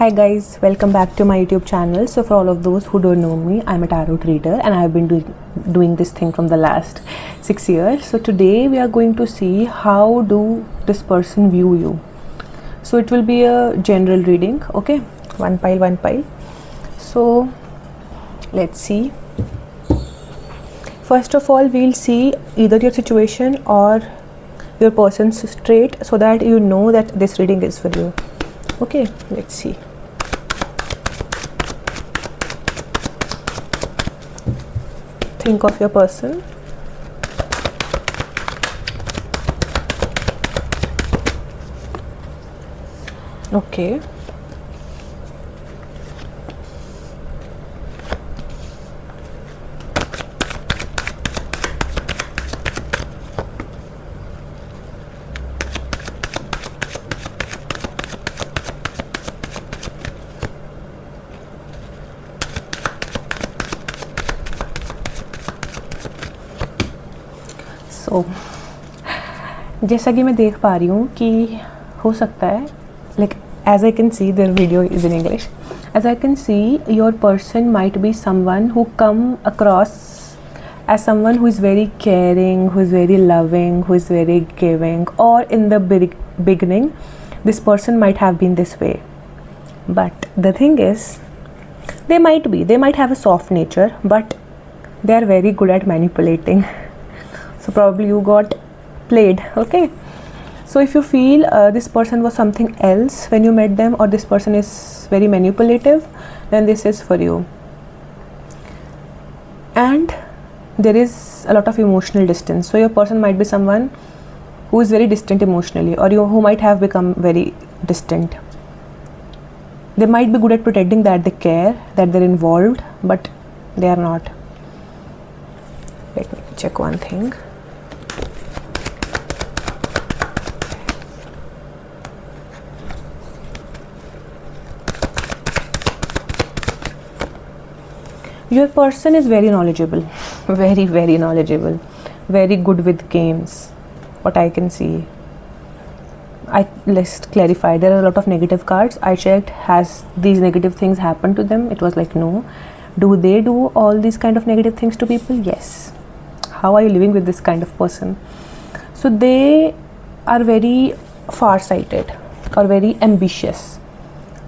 Hi guys, welcome back to my YouTube channel. So for all of those who don't know me, I'm a tarot reader and I've been doing this thing from the last 6 years. So today we are going to see how do this person view you. So it will be a general reading, okay? One pile. So let's see. First of all, we'll see either your situation or your person's trait so that you know that this reading is for you. Okay, let's see. Think of your person. Okay. So, जैसा कि मैं देख पा रही हूँ कि हो सकता है like as I can see their video is in English, as I can see your person might be someone who come across as someone who is very caring, who is very loving, who is very giving, or in the beginning this person might have been this way, but the thing is they might have a soft nature, but they are very good at manipulating. So probably you got played, okay? So if you feel this person was something else when you met them, or this person is very manipulative, then this is for you. And there is a lot of emotional distance. So your person might be someone who is very distant emotionally, or who might have become very distant. They might be good at pretending that they care, that they're involved, but they are not. Let me check one thing. Your person is very knowledgeable, very knowledgeable, very good with games, what I can see. Let's clarify, there are a lot of negative cards. I checked, has these negative things happened to them? It was like no. Do they do all these kind of negative things to people? Yes. How are you living with this kind of person? So they are very far-sighted or very ambitious.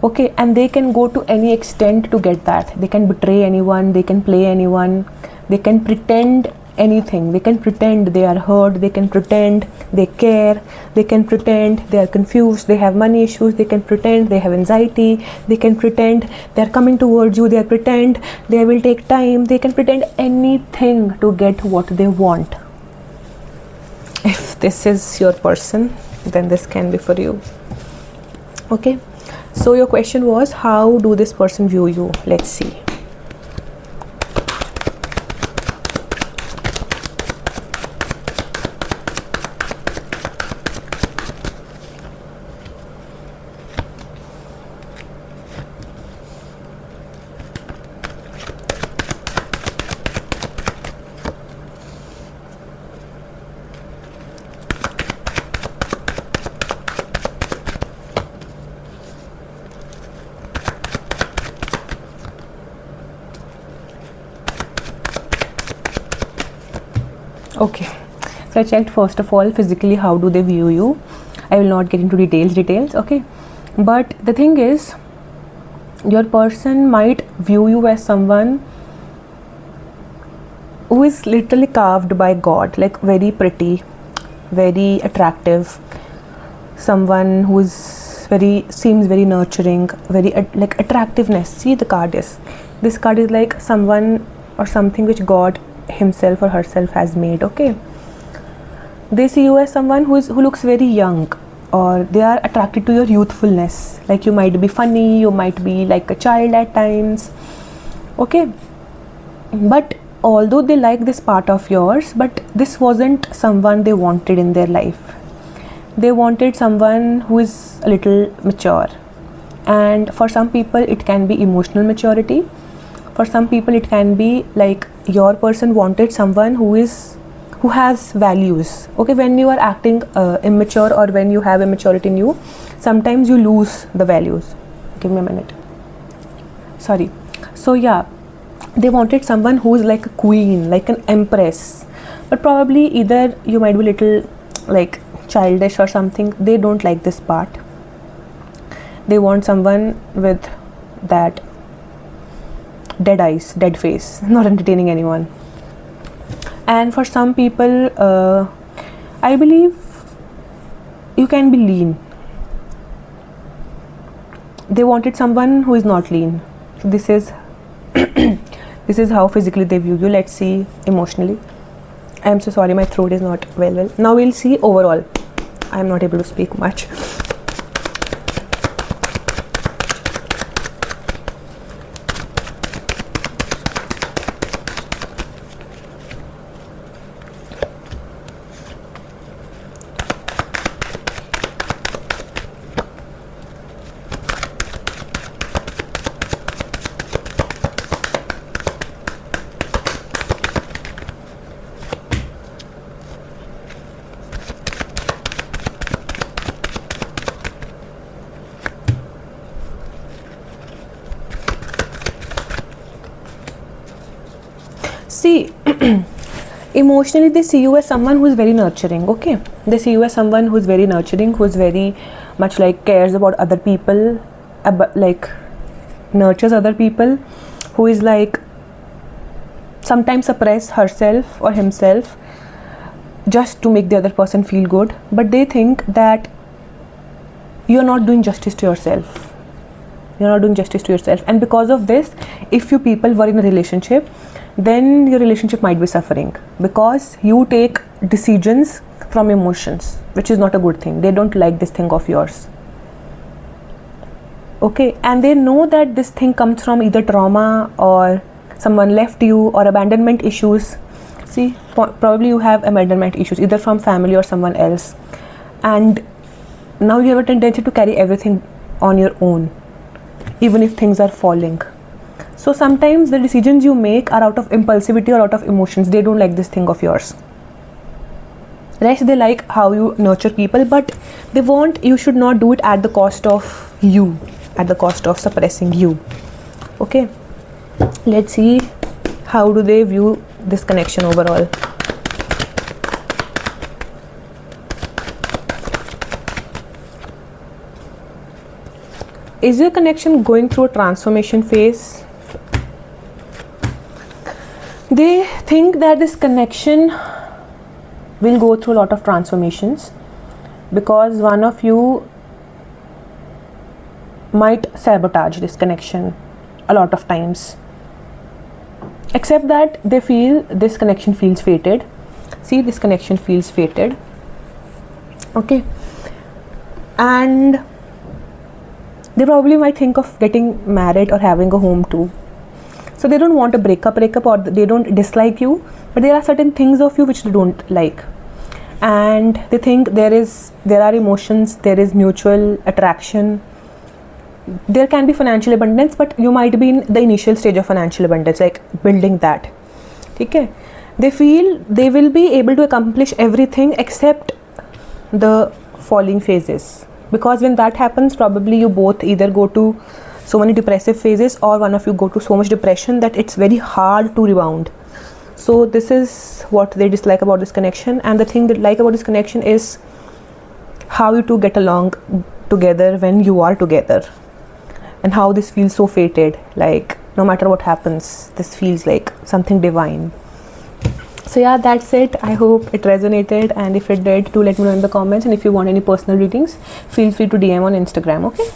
Okay, and they can go to any extent to get that. They can betray anyone, they can play anyone, they can pretend anything. They can pretend they are hurt, they can pretend they care, they can pretend they are confused, they have money issues, they can pretend they have anxiety, they can pretend they are coming towards you, they pretend they will take time, they can pretend anything to get what they want. If this is your person, then this can be for you. Okay. So your question was, how do this person view you? Let's see. Okay, so I checked first of all physically how do they view you. I will not get into details, okay? But the thing is, your person might view you as someone who is literally carved by God, like very pretty, very attractive, someone who is seems very nurturing, very like attractiveness. See, the card is, this card is like someone or something which God himself or herself has made. Okay, they see you as someone who looks very young, or they are attracted to your youthfulness. Like you might be funny, you might be like a child at times. Okay, but although they like this part of yours, but this wasn't someone they wanted in their life. They wanted someone who is a little mature, and for some people it can be emotional maturity. For some people it can be like your person wanted someone who has values. Okay, when you are acting immature, or when you have immaturity in you, sometimes you lose the values. give me a minute. Sorry. So yeah, they wanted someone who's like a queen, like an empress, but probably either you might be little like childish or something. They don't like this part. They want someone with that dead eyes, dead face, not entertaining anyone. And for some people, I believe you can be lean. They wanted someone who is not lean. So this is this is how physically they view you. Let's see emotionally. I am so sorry, my throat is not well. Now we'll see overall. I am not able to speak much. See, emotionally they see you as someone who is very nurturing. Okay, they see you as someone who is very nurturing, who is very much like cares about other people, like nurtures other people, who is like sometimes suppress herself or himself just to make the other person feel good. But they think that you're not doing justice to yourself. You're not doing justice to yourself, and because of this, if you people were in a relationship, then your relationship might be suffering because you take decisions from emotions, which is not a good thing. They don't like this thing of yours. Okay, and they know that this thing comes from either trauma or someone left you or abandonment issues. See, probably you have abandonment issues either from family or someone else, and now you have a tendency to carry everything on your own, even if things are falling. So sometimes the decisions you make are out of impulsivity or out of emotions. They don't like this thing of yours. Rest, they like how you nurture people, but they want you should not do it at the cost of you, at the cost of suppressing you. Okay, let's see how do they view this connection overall. Is your connection going through a transformation phase? They think that this connection will go through a lot of transformations because one of you might sabotage this connection a lot of times. Except that they feel this connection feels fated. See, this connection feels fated. Okay. And they probably might think of getting married or having a home too. So they don't want a breakup or they don't dislike you, but there are certain things of you which they don't like. And they think there are emotions, there is mutual attraction. There can be financial abundance, but you might be in the initial stage of financial abundance, like building that. Okay? They feel they will be able to accomplish everything except the falling phases. Because when that happens, probably you both either go to so many depressive phases or one of you go to so much depression that it's very hard to rebound. So this is what they dislike about this connection, and the thing they like about this connection is how you two get along together when you are together, and how this feels so fated, like no matter what happens, this feels like something divine. So yeah, that's it. I hope it resonated, and if it did, do let me know in the comments, and if you want any personal readings, feel free to DM on Instagram. Okay.